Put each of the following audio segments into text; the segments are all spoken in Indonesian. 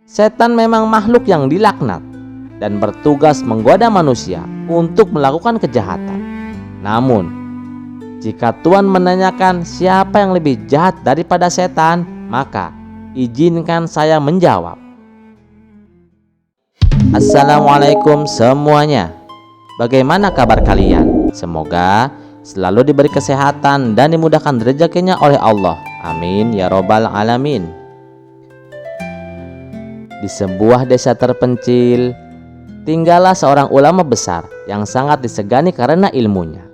Setan memang makhluk yang dilaknat dan bertugas menggoda manusia untuk melakukan kejahatan. Namun, jika Tuhan menanyakan siapa yang lebih jahat daripada setan, maka izinkan saya menjawab. Assalamualaikum semuanya. Bagaimana kabar kalian? Semoga selalu diberi kesehatan dan dimudahkan rezekinya oleh Allah. Amin ya robbal alamin. Di sebuah desa terpencil, tinggallah seorang ulama besar yang sangat disegani karena ilmunya.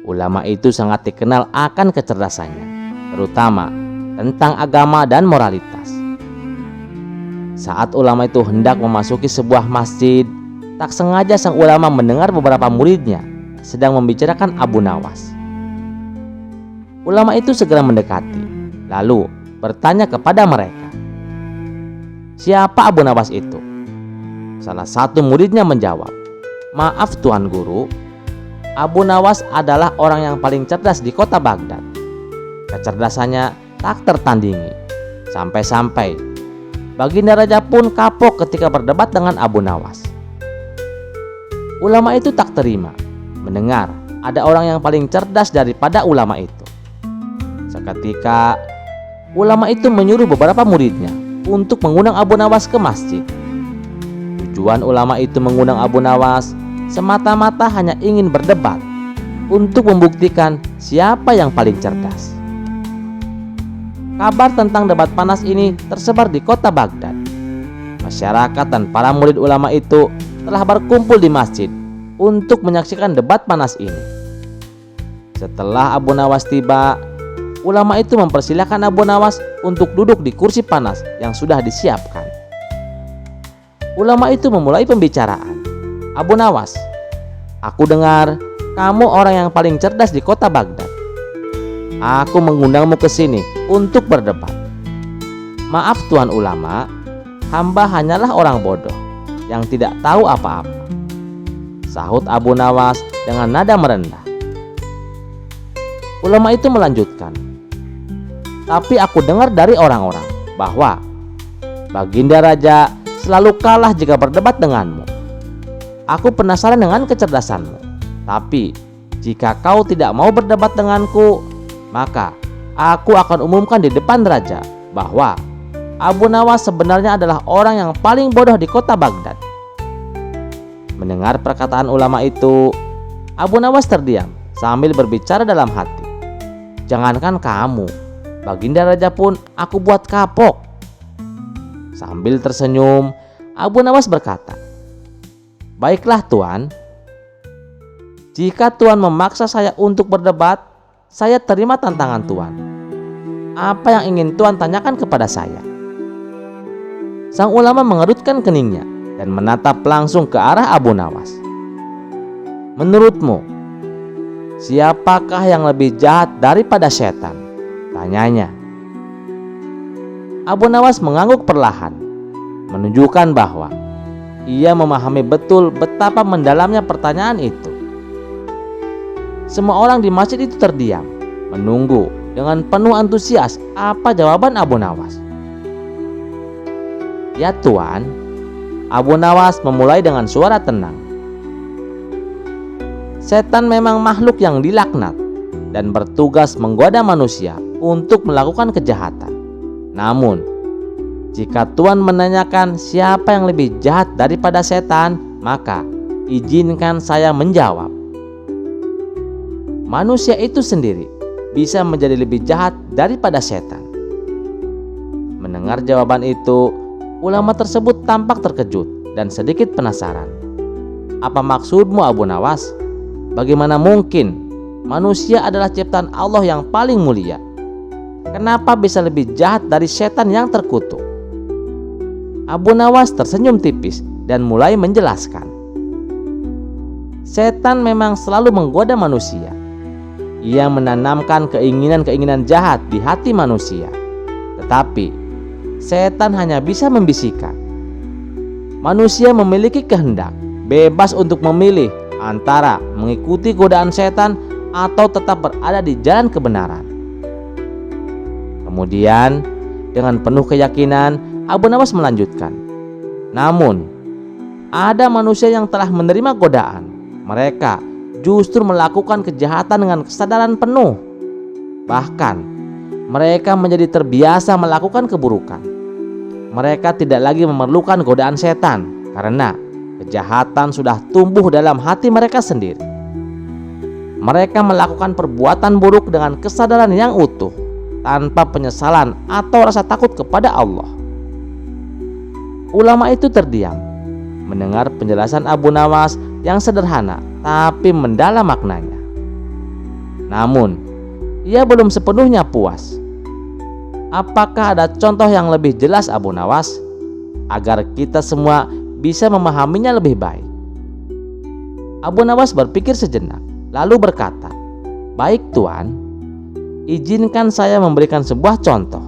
Ulama itu sangat dikenal akan kecerdasannya, terutama tentang agama dan moralitas. Saat ulama itu hendak memasuki sebuah masjid, tak sengaja sang ulama mendengar beberapa muridnya sedang membicarakan Abu Nawas. Ulama itu segera mendekati, lalu bertanya kepada mereka, "Siapa Abu Nawas itu?" Salah satu muridnya menjawab, "Maaf Tuan Guru, Abu Nawas adalah orang yang paling cerdas di kota Baghdad. Kecerdasannya tak tertandingi. Sampai-sampai Baginda Raja pun kapok ketika berdebat dengan Abu Nawas." Ulama itu tak terima mendengar ada orang yang paling cerdas daripada ulama itu. Seketika ulama itu menyuruh beberapa muridnya untuk mengundang Abu Nawas ke masjid. Tujuan ulama itu mengundang Abu Nawas semata-mata hanya ingin berdebat untuk membuktikan siapa yang paling cerdas. Kabar tentang debat panas ini tersebar di kota Baghdad. Masyarakat dan para murid ulama itu telah berkumpul di masjid untuk menyaksikan debat panas ini. Setelah Abu Nawas tiba, ulama itu mempersilahkan Abu Nawas untuk duduk di kursi panas yang sudah disiapkan. Ulama itu memulai pembicaraan. "Abu Nawas, aku dengar kamu orang yang paling cerdas di kota Baghdad. Aku mengundangmu ke sini untuk berdebat. Maaf Tuan Ulama, hamba hanyalah orang bodoh yang tidak tahu apa-apa," sahut Abu Nawas dengan nada merendah. Ulama itu melanjutkan, "Tapi aku dengar dari orang-orang bahwa Baginda Raja selalu kalah jika berdebat denganmu. Aku penasaran dengan kecerdasanmu. Tapi jika kau tidak mau berdebat denganku, maka aku akan umumkan di depan raja bahwa Abu Nawas sebenarnya adalah orang yang paling bodoh di kota Baghdad." Mendengar perkataan ulama itu, Abu Nawas terdiam sambil berbicara dalam hati, "Jangankan kamu, Baginda Raja pun aku buat kapok." Sambil tersenyum, Abu Nawas berkata, "Baiklah Tuan, jika Tuan memaksa saya untuk berdebat, saya terima tantangan Tuan. Apa yang ingin Tuan tanyakan kepada saya?" Sang ulama mengerutkan keningnya dan menatap langsung ke arah Abu Nawas. "Menurutmu, siapakah yang lebih jahat daripada setan?" tanyanya. Abu Nawas mengangguk perlahan, menunjukkan bahwa ia memahami betul betapa mendalamnya pertanyaan itu. Semua orang di masjid itu terdiam, menunggu dengan penuh antusias apa jawaban Abu Nawas. "Ya Tuan," Abu Nawas memulai dengan suara tenang, "setan memang makhluk yang dilaknat dan bertugas menggoda manusia untuk melakukan kejahatan. Namun, jika Tuhan menanyakan siapa yang lebih jahat daripada setan, maka izinkan saya menjawab. Manusia itu sendiri bisa menjadi lebih jahat daripada setan." Mendengar jawaban itu, ulama tersebut tampak terkejut dan sedikit penasaran. "Apa maksudmu Abu Nawas? Bagaimana mungkin? Manusia adalah ciptaan Allah yang paling mulia. Kenapa bisa lebih jahat dari setan yang terkutuk?" Abu Nawas tersenyum tipis dan mulai menjelaskan, "Setan memang selalu menggoda manusia. Ia menanamkan keinginan-keinginan jahat di hati manusia. Tetapi setan hanya bisa membisikkan. Manusia memiliki kehendak, bebas untuk memilih antara mengikuti godaan setan atau tetap berada di jalan kebenaran. Kemudian dengan penuh keyakinan Abu Nawas melanjutkan, namun ada manusia yang telah menerima godaan. Mereka justru melakukan kejahatan dengan kesadaran penuh. Bahkan mereka menjadi terbiasa melakukan keburukan. Mereka tidak lagi memerlukan godaan setan karena kejahatan sudah tumbuh dalam hati mereka sendiri. Mereka melakukan perbuatan buruk dengan kesadaran yang utuh, tanpa penyesalan atau rasa takut kepada Allah. Ulama itu terdiam mendengar penjelasan Abu Nawas yang sederhana tapi mendalam maknanya. Namun, ia belum sepenuhnya puas. Apakah ada contoh yang lebih jelas Abu Nawas agar kita semua bisa memahaminya lebih baik? Abu Nawas berpikir sejenak, lalu berkata, "Baik Tuan, izinkan saya memberikan sebuah contoh.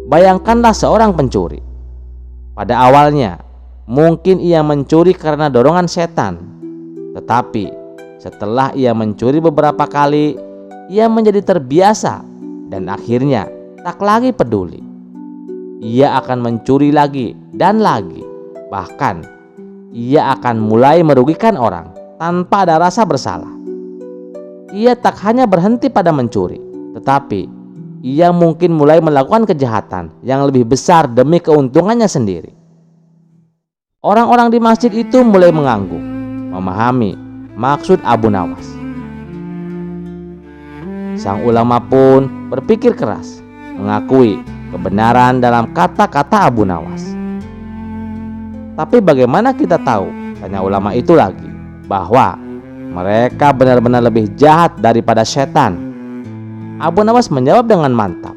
Bayangkanlah seorang pencuri. Pada awalnya, mungkin ia mencuri karena dorongan setan. Tetapi setelah ia mencuri beberapa kali, ia menjadi terbiasa dan akhirnya tak lagi peduli. Ia akan mencuri lagi dan lagi. Bahkan ia akan mulai merugikan orang tanpa ada rasa bersalah. Ia tak hanya berhenti pada mencuri, tetapi ia mungkin mulai melakukan kejahatan yang lebih besar demi keuntungannya sendiri." Orang-orang di masjid itu mulai mengangguk, memahami maksud Abu Nawas. Sang ulama pun berpikir keras, mengakui kebenaran dalam kata-kata Abu Nawas. Tapi bagaimana kita tahu, tanya ulama itu lagi, bahwa mereka benar-benar lebih jahat daripada setan? Abu Nawas menjawab dengan mantap,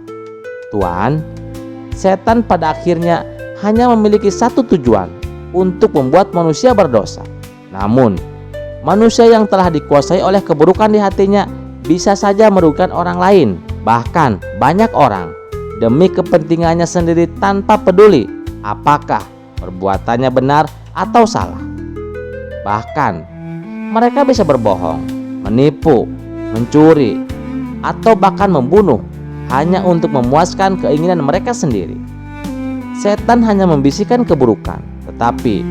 "Tuan, setan pada akhirnya hanya memiliki satu tujuan, untuk membuat manusia berdosa. Namun, manusia yang telah dikuasai oleh keburukan di hatinya bisa saja merugikan orang lain, bahkan banyak orang, demi kepentingannya sendiri tanpa peduli apakah perbuatannya benar atau salah. Bahkan, mereka bisa berbohong, menipu, mencuri, atau bahkan membunuh hanya untuk memuaskan keinginan mereka sendiri. Setan hanya membisikkan keburukan, tetapi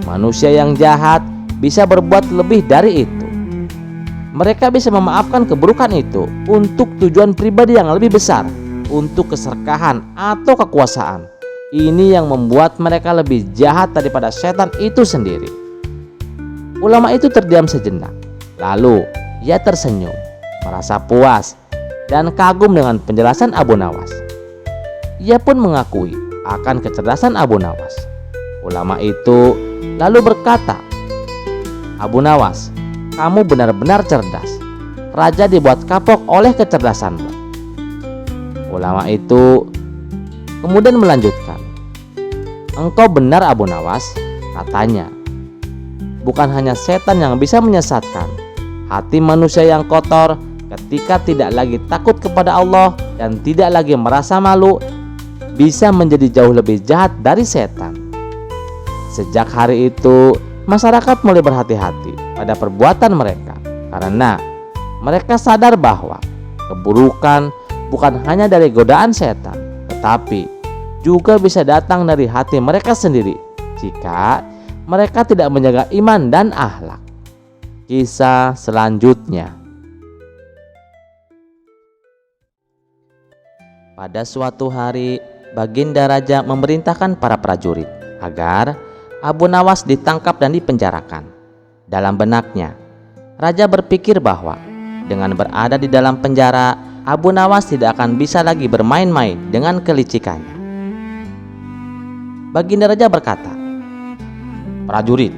manusia yang jahat bisa berbuat lebih dari itu. Mereka bisa memaafkan keburukan itu untuk tujuan pribadi yang lebih besar, untuk keserakahan atau kekuasaan. Ini yang membuat mereka lebih jahat daripada setan itu sendiri." Ulama itu terdiam sejenak, lalu ia tersenyum, merasa puas dan kagum dengan penjelasan Abu Nawas. Ia pun mengakui akan kecerdasan Abu Nawas. Ulama itu lalu berkata, "Abu Nawas, kamu benar-benar cerdas. Raja dibuat kapok oleh kecerdasanmu." Ulama itu kemudian melanjutkan, "Engkau benar Abu Nawas," katanya. "Bukan hanya setan yang bisa menyesatkan. Hati manusia yang kotor ketika tidak lagi takut kepada Allah dan tidak lagi merasa malu bisa menjadi jauh lebih jahat dari setan." Sejak hari itu, masyarakat mulai berhati-hati pada perbuatan mereka karena mereka sadar bahwa keburukan bukan hanya dari godaan setan, tetapi juga bisa datang dari hati mereka sendiri jika mereka tidak menjaga iman dan akhlak. Kisah selanjutnya. Pada suatu hari, Baginda Raja memerintahkan para prajurit agar Abu Nawas ditangkap dan dipenjarakan. Dalam benaknya, Raja berpikir bahwa dengan berada di dalam penjara, Abu Nawas tidak akan bisa lagi bermain-main dengan kelicikannya. Baginda Raja berkata, "Prajurit,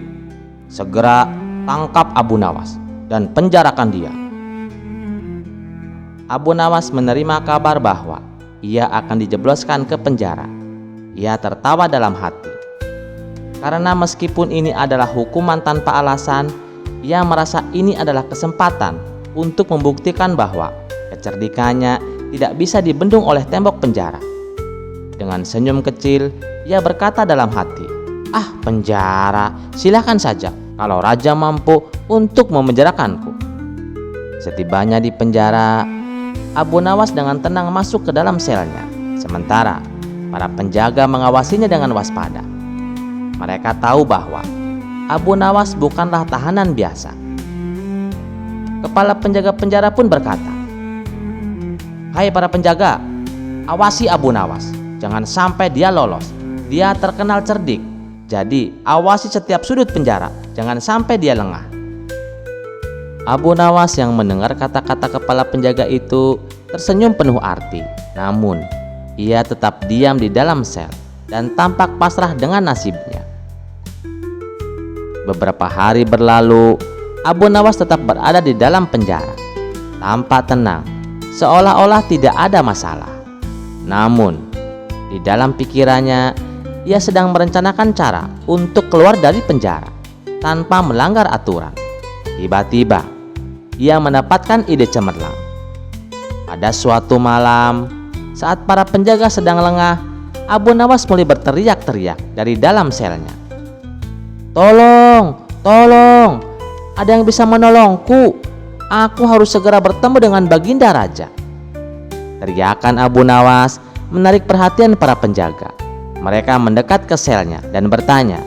segera tangkap Abu Nawas dan penjarakan dia." Abu Nawas menerima kabar bahwa ia akan dijebloskan ke penjara. Ia tertawa dalam hati. Karena meskipun ini adalah hukuman tanpa alasan, ia merasa ini adalah kesempatan untuk membuktikan bahwa kecerdikannya tidak bisa dibendung oleh tembok penjara. Dengan senyum kecil, ia berkata dalam hati, "Ah, penjara, silakan saja kalau raja mampu untuk memenjarakanku." Setibanya di penjara, Abu Nawas dengan tenang masuk ke dalam selnya. Sementara Para penjaga mengawasinya dengan waspada. Mereka tahu bahwa Abu Nawas bukanlah tahanan biasa. Kepala penjaga penjara pun berkata, "Hai para penjaga, awasi Abu Nawas. Jangan sampai dia lolos. Dia terkenal cerdik. Jadi awasi setiap sudut penjara. Jangan sampai dia lengah." Abu Nawas yang mendengar kata-kata kepala penjaga itu tersenyum penuh arti. Namun ia tetap diam di dalam sel dan tampak pasrah dengan nasibnya. Beberapa hari berlalu, Abu Nawas tetap berada di dalam penjara, tampak tenang, seolah-olah tidak ada masalah. Namun, di dalam pikirannya, ia sedang merencanakan cara untuk keluar dari penjara tanpa melanggar aturan. Tiba-tiba, ia mendapatkan ide cemerlang. Pada suatu malam, saat para penjaga sedang lengah, Abu Nawas mulai berteriak-teriak dari dalam selnya. "Tolong, tolong, ada yang bisa menolongku. Aku harus segera bertemu dengan Baginda Raja." Teriakan Abu Nawas menarik perhatian para penjaga. Mereka mendekat ke selnya dan bertanya,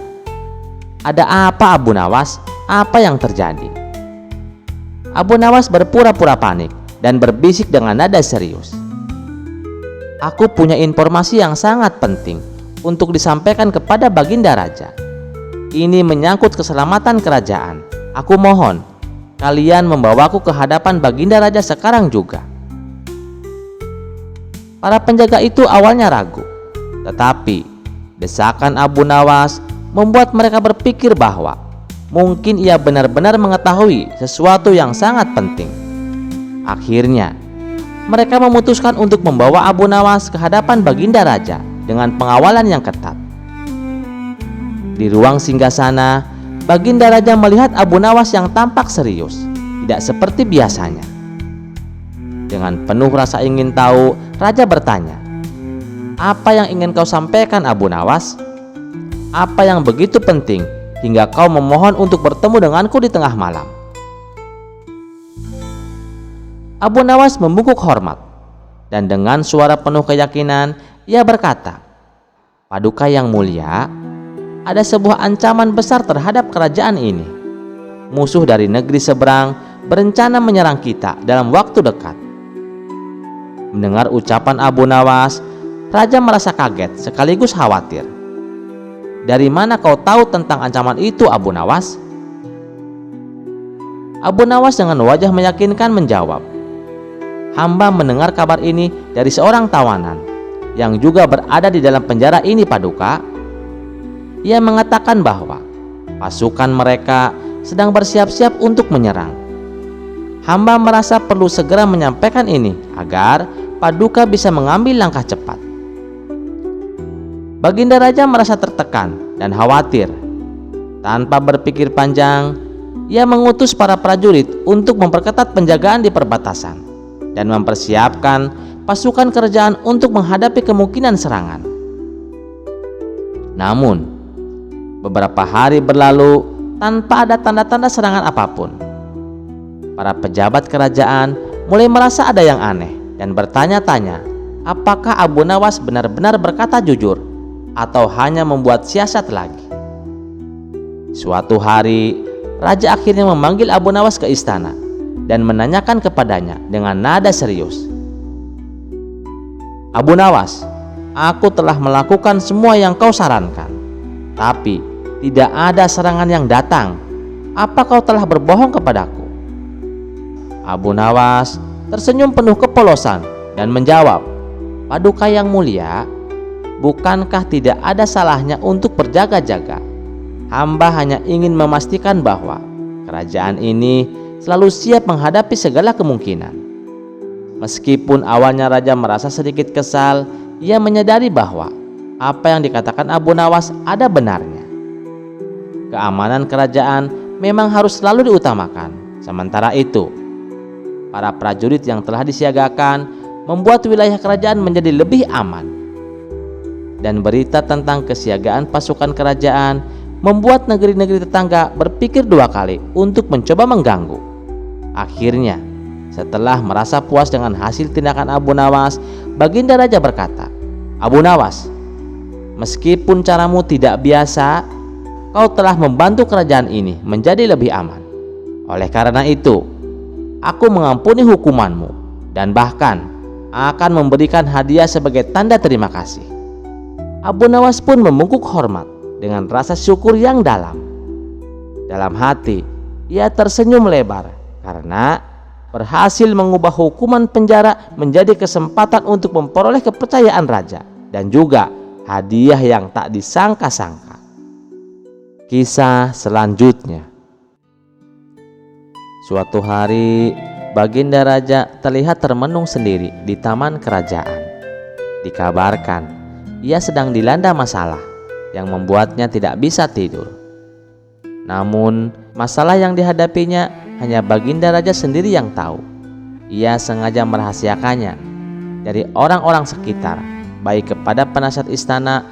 "Ada apa Abu Nawas? Apa yang terjadi?" Abu Nawas berpura-pura panik dan berbisik dengan nada serius, "Aku punya informasi yang sangat penting untuk disampaikan kepada Baginda Raja. Ini menyangkut keselamatan kerajaan. Aku mohon kalian membawaku ke hadapan Baginda Raja sekarang juga." Para penjaga itu awalnya ragu, tetapi desakan Abu Nawas membuat mereka berpikir bahwa mungkin ia benar-benar mengetahui sesuatu yang sangat penting. Akhirnya, mereka memutuskan untuk membawa Abu Nawas ke hadapan Baginda Raja dengan pengawalan yang ketat. Di ruang singgasana, Baginda Raja melihat Abu Nawas yang tampak serius, tidak seperti biasanya. Dengan penuh rasa ingin tahu, Raja bertanya, "Apa yang ingin kau sampaikan, Abu Nawas? Apa yang begitu penting hingga kau memohon untuk bertemu denganku di tengah malam?" Abu Nawas membungkuk hormat dan dengan suara penuh keyakinan ia berkata, "Paduka yang mulia, ada sebuah ancaman besar terhadap kerajaan ini. Musuh dari negeri seberang berencana menyerang kita dalam waktu dekat." Mendengar ucapan Abu Nawas, Raja merasa kaget sekaligus khawatir. "Dari mana kau tahu tentang ancaman itu, Abu Nawas?" Abu Nawas dengan wajah meyakinkan menjawab, "Hamba mendengar kabar ini dari seorang tawanan yang juga berada di dalam penjara ini, Paduka. Ia mengatakan bahwa pasukan mereka sedang bersiap-siap untuk menyerang. Hamba merasa perlu segera menyampaikan ini agar Paduka bisa mengambil langkah cepat." Baginda Raja merasa tertekan dan khawatir. Tanpa berpikir panjang, ia mengutus para prajurit untuk memperketat penjagaan di perbatasan dan mempersiapkan pasukan kerajaan untuk menghadapi kemungkinan serangan. Namun, beberapa hari berlalu tanpa ada tanda-tanda serangan apapun. Para pejabat kerajaan mulai merasa ada yang aneh dan bertanya-tanya, apakah Abu Nawas benar-benar berkata jujur atau hanya membuat siasat lagi. Suatu hari, Raja akhirnya memanggil Abu Nawas ke istana dan menanyakan kepadanya dengan nada serius, "Abu Nawas, aku telah melakukan semua yang kau sarankan, tapi tidak ada serangan yang datang. Apa kau telah berbohong kepadaku?" Abu Nawas tersenyum penuh kepolosan dan menjawab, "Paduka yang mulia, bukankah tidak ada salahnya untuk berjaga-jaga? Hamba hanya ingin memastikan bahwa kerajaan ini selalu siap menghadapi segala kemungkinan." Meskipun awalnya Raja merasa sedikit kesal, ia menyadari bahwa apa yang dikatakan Abu Nawas ada benarnya. Keamanan kerajaan memang harus selalu diutamakan. Sementara itu, para prajurit yang telah disiagakan membuat wilayah kerajaan menjadi lebih aman. Dan berita tentang kesiagaan pasukan kerajaan membuat negeri-negeri tetangga berpikir dua kali untuk mencoba mengganggu. Akhirnya, setelah merasa puas dengan hasil tindakan Abu Nawas, Baginda Raja berkata, "Abu Nawas, Meskipun caramu tidak biasa, kau telah membantu kerajaan ini menjadi lebih aman. Oleh karena itu, aku mengampuni hukumanmu dan bahkan akan memberikan hadiah sebagai tanda terima kasih." Abu Nawas pun membungkuk hormat dengan rasa syukur yang dalam. Dalam hati, ia tersenyum lebar karena berhasil mengubah hukuman penjara menjadi kesempatan untuk memperoleh kepercayaan raja dan juga hadiah yang tak disangka-sangka. Kisah selanjutnya. Suatu hari, Baginda Raja terlihat termenung sendiri di taman kerajaan. Dikabarkan, ia sedang dilanda masalah yang membuatnya tidak bisa tidur. Namun, masalah yang dihadapinya hanya Baginda Raja sendiri yang tahu. Ia sengaja merahasiakannya dari orang-orang sekitar, baik kepada penasihat istana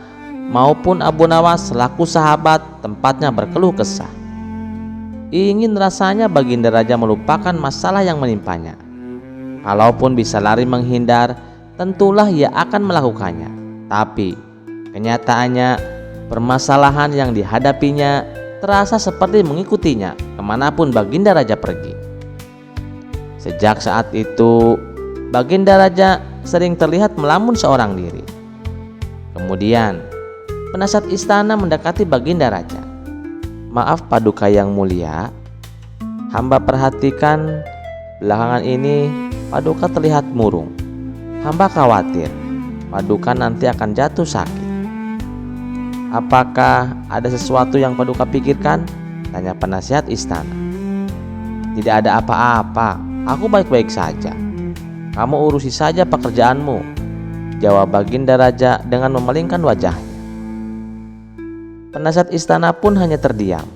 maupun Abu Nawas selaku sahabat tempatnya berkeluh kesah. Ingin rasanya Baginda Raja melupakan masalah yang menimpanya. Kalaupun bisa lari menghindar, tentulah ia akan melakukannya. Tapi kenyataannya, permasalahan yang dihadapinya terasa seperti mengikutinya kemanapun Baginda Raja pergi. Sejak saat itu, Baginda Raja sering terlihat melamun seorang diri. Kemudian, penasihat istana mendekati Baginda Raja. "Maaf Paduka yang mulia, hamba perhatikan belakangan ini Paduka terlihat murung. Hamba khawatir Paduka nanti akan jatuh sakit. Apakah ada sesuatu yang Paduka pikirkan?" tanya penasihat istana. "Tidak ada apa-apa, aku baik-baik saja. Kamu urusi saja pekerjaanmu," jawab Baginda Raja dengan memalingkan wajahnya. Penasihat istana pun hanya terdiam.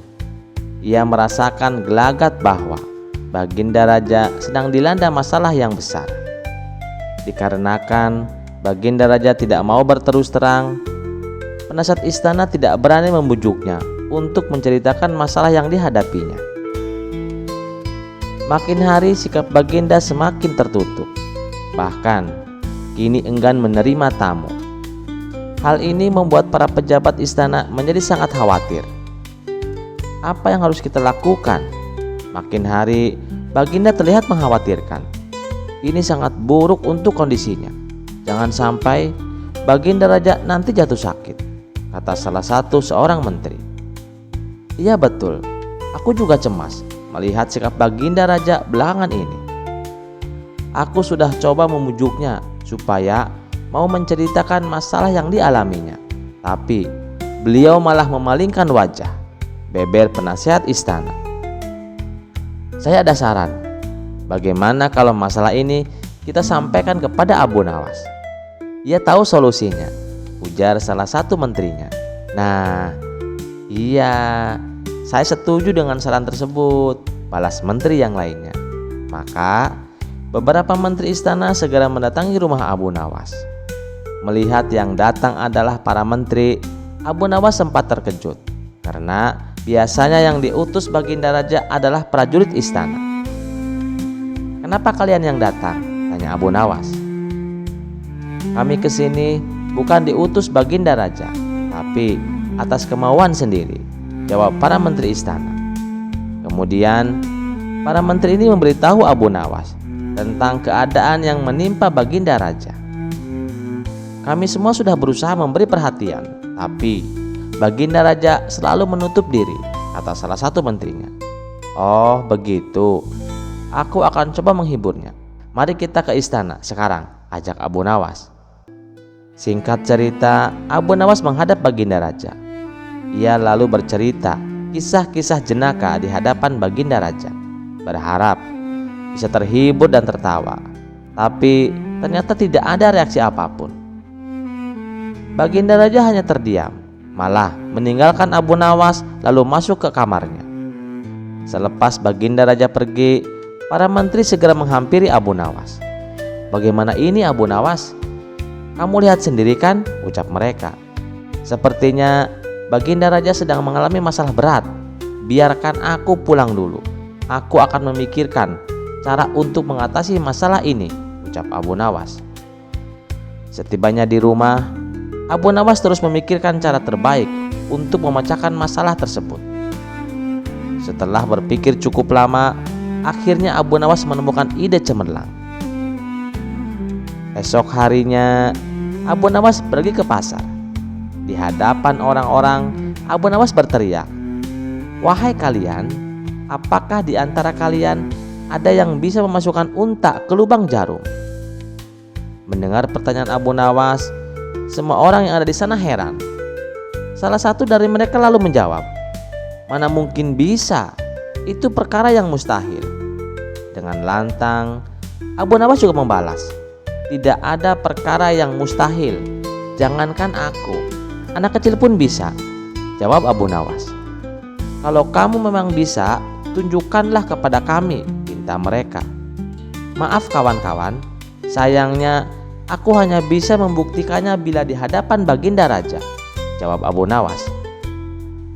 Ia merasakan gelagat bahwa Baginda Raja sedang dilanda masalah yang besar. Dikarenakan Baginda Raja tidak mau berterus terang, penasihat istana tidak berani membujuknya untuk menceritakan masalah yang dihadapinya. Makin hari sikap Baginda semakin tertutup. Bahkan kini enggan menerima tamu. Hal ini membuat para pejabat istana menjadi sangat khawatir. Apa yang harus kita lakukan? Makin hari Baginda terlihat mengkhawatirkan. Ini sangat buruk untuk kondisinya. Jangan sampai Baginda Raja nanti jatuh sakit, kata salah satu seorang menteri. Iya betul, aku juga cemas melihat sikap Baginda Raja belakangan ini. Aku sudah coba memujuknya supaya mau menceritakan masalah yang dialaminya, tapi beliau malah memalingkan wajah, beber penasihat istana. Saya ada saran. Bagaimana kalau masalah ini kita sampaikan kepada Abu Nawas? Ia tahu solusinya, ujar salah satu menterinya. Nah, iya, saya setuju dengan saran tersebut, balas menteri yang lainnya. Maka beberapa menteri istana segera mendatangi rumah Abu Nawas. Melihat yang datang adalah para menteri, Abu Nawas sempat terkejut karena biasanya yang diutus Baginda Raja adalah prajurit istana. Kenapa kalian yang datang? Tanya Abu Nawas. Kami kesini bukan diutus Baginda Raja, tapi atas kemauan sendiri, jawab para menteri istana. Kemudian para menteri ini memberitahu Abu Nawas tentang keadaan yang menimpa Baginda Raja. Kami semua sudah berusaha memberi perhatian, tapi Baginda Raja selalu menutup diri, kata salah satu menterinya. Oh begitu, aku akan coba menghiburnya. Mari kita ke istana sekarang, ajak Abu Nawas. Singkat cerita, Abu Nawas menghadap Baginda Raja. Ia lalu bercerita kisah-kisah jenaka di hadapan Baginda Raja, berharap bisa terhibur dan tertawa. Tapi ternyata tidak ada reaksi apapun. Baginda Raja hanya terdiam, malah meninggalkan Abu Nawas lalu masuk ke kamarnya. Selepas Baginda Raja pergi, para menteri segera menghampiri Abu Nawas. Bagaimana ini Abu Nawas? Kamu lihat sendiri kan, ucap mereka. Sepertinya Baginda Raja sedang mengalami masalah berat. Biarkan aku pulang dulu. Aku akan memikirkan cara untuk mengatasi masalah ini, ucap Abu Nawas. Setibanya di rumah, Abu Nawas terus memikirkan cara terbaik untuk memecahkan masalah tersebut. Setelah berpikir cukup lama, akhirnya Abu Nawas menemukan ide cemerlang. Esok harinya, Abu Nawas pergi ke pasar. Di hadapan orang-orang, Abu Nawas berteriak, "Wahai kalian, apakah di antara kalian ada yang bisa memasukkan unta ke lubang jarum?" Mendengar pertanyaan Abu Nawas, semua orang yang ada di sana heran. Salah satu dari mereka lalu menjawab, "Mana mungkin bisa, itu perkara yang mustahil." Dengan lantang, Abu Nawas juga membalas, "Tidak ada perkara yang mustahil, jangankan aku, anak kecil pun bisa." Jawab Abu Nawas, "Kalau kamu memang bisa, tunjukkanlah kepada kami," pinta mereka. "Maaf kawan-kawan, sayangnya aku hanya bisa membuktikannya bila di hadapan Baginda Raja," jawab Abu Nawas.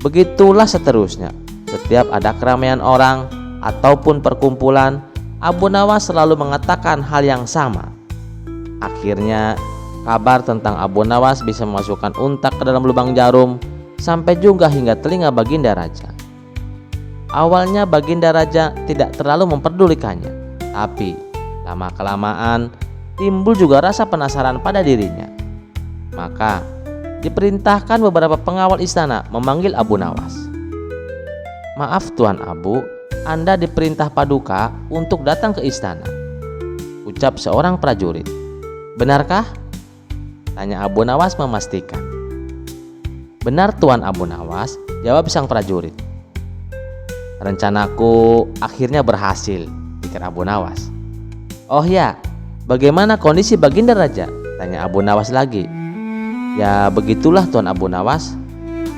Begitulah seterusnya. Setiap ada keramaian orang ataupun perkumpulan, Abu Nawas selalu mengatakan hal yang sama. Akhirnya kabar tentang Abu Nawas bisa memasukkan unta ke dalam lubang jarum sampai juga hingga telinga Baginda Raja. Awalnya Baginda Raja tidak terlalu memperdulikannya, tapi lama-kelamaan timbul juga rasa penasaran pada dirinya. Maka diperintahkan beberapa pengawal istana memanggil Abu Nawas. "Maaf Tuan Abu, Anda diperintah Paduka untuk datang ke istana," ucap seorang prajurit. "Benarkah?" tanya Abu Nawas memastikan. "Benar Tuan Abu Nawas," jawab sang prajurit. "Rencanaku akhirnya berhasil," pikir Abu Nawas. "Oh ya, bagaimana kondisi Baginda Raja?" tanya Abu Nawas lagi. "Ya begitulah Tuan Abu Nawas,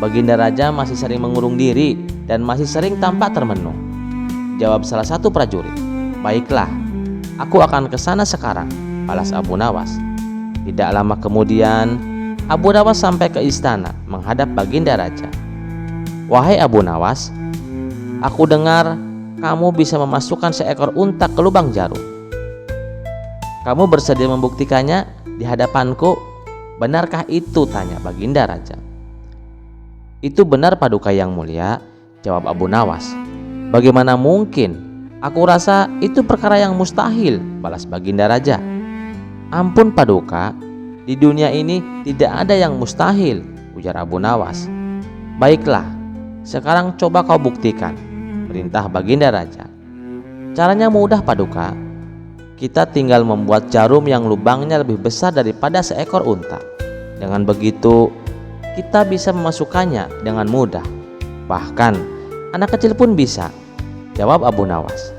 Baginda Raja masih sering mengurung diri dan masih sering tampak termenung," jawab salah satu prajurit. "Baiklah, aku akan ke sana sekarang," balas Abu Nawas. Tidak lama kemudian, Abu Nawas sampai ke istana menghadap Baginda Raja. "Wahai Abu Nawas, aku dengar kamu bisa memasukkan seekor unta ke lubang jarum. Kamu bersedia membuktikannya di hadapanku? Benarkah itu?" tanya Baginda Raja. "Itu benar Paduka yang mulia," jawab Abu Nawas. "Bagaimana mungkin? Aku rasa itu perkara yang mustahil," balas Baginda Raja. "Ampun Paduka, di dunia ini tidak ada yang mustahil," ujar Abu Nawas. "Baiklah, sekarang coba kau buktikan," perintah Baginda Raja. "Caranya mudah Paduka. Kita tinggal membuat jarum yang lubangnya lebih besar daripada seekor unta. Dengan begitu, kita bisa memasukkannya dengan mudah. Bahkan anak kecil pun bisa," jawab Abu Nawas.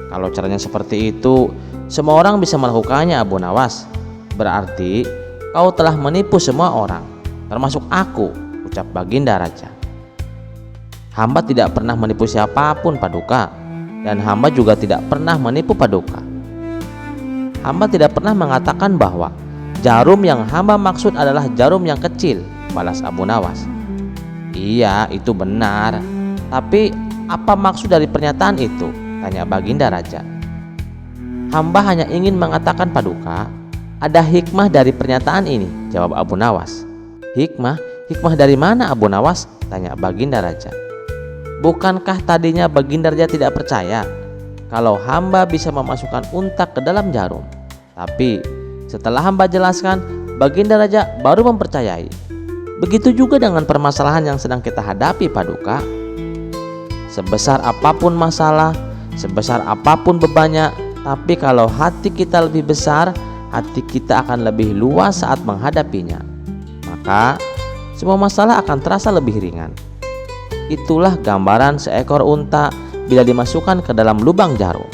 "Kalau caranya seperti itu, semua orang bisa melakukannya Abu Nawas. Berarti kau telah menipu semua orang, termasuk aku," ucap Baginda Raja. "Hamba tidak pernah menipu siapapun Paduka, dan hamba juga tidak pernah menipu Paduka. Hamba tidak pernah mengatakan bahwa jarum yang hamba maksud adalah jarum yang kecil," balas Abu Nawas. "Iya, itu benar. Tapi apa maksud dari pernyataan itu?" tanya Baginda Raja. "Hamba hanya ingin mengatakan Paduka, ada hikmah dari pernyataan ini," jawab Abu Nawas. "Hikmah? Hikmah dari mana Abu Nawas?" tanya Baginda Raja. "Bukankah tadinya Baginda Raja tidak percaya kalau hamba bisa memasukkan unta ke dalam jarum? Tapi setelah hamba jelaskan, Baginda Raja baru mempercayai. Begitu juga dengan permasalahan yang sedang kita hadapi Paduka. Sebesar apapun masalah, sebesar apapun bebannya, tapi kalau hati kita lebih besar, hati kita akan lebih luas saat menghadapinya. Maka semua masalah akan terasa lebih ringan. Itulah gambaran seekor unta bila dimasukkan ke dalam lubang jarum.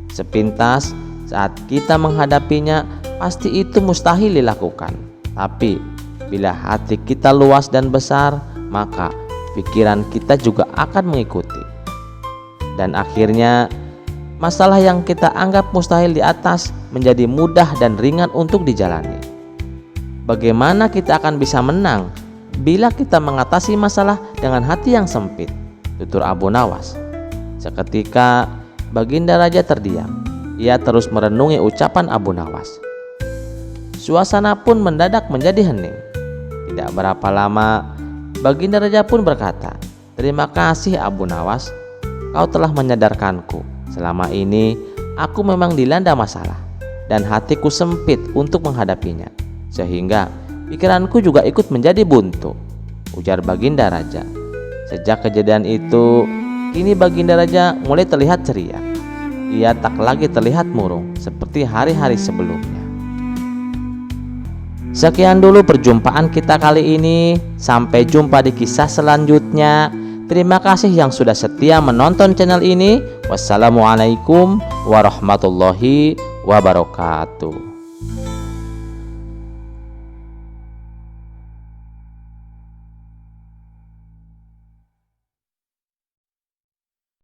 Sepintas saat kita menghadapinya, pasti itu mustahil dilakukan. Tapi bila hati kita luas dan besar, maka pikiran kita juga akan mengikuti. Dan akhirnya masalah yang kita anggap mustahil di atas menjadi mudah dan ringan untuk dijalani. Bagaimana kita akan bisa menang bila kita mengatasi masalah dengan hati yang sempit?" tutur Abu Nawas. Seketika Baginda Raja terdiam. Ia terus merenungi ucapan Abu Nawas. Suasana pun mendadak menjadi hening. Tidak berapa lama, Baginda Raja pun berkata, "Terima kasih Abu Nawas, kau telah menyadarkanku. Selama ini aku memang dilanda masalah dan hatiku sempit untuk menghadapinya, sehingga pikiranku juga ikut menjadi buntu," ujar Baginda Raja. Sejak kejadian itu, kini Baginda Raja mulai terlihat ceria. Ia tak lagi terlihat murung seperti hari-hari sebelumnya. Sekian dulu perjumpaan kita kali ini. Sampai jumpa di kisah selanjutnya. Terima kasih yang sudah setia menonton channel ini. Wassalamualaikum warahmatullahi wabarakatuh.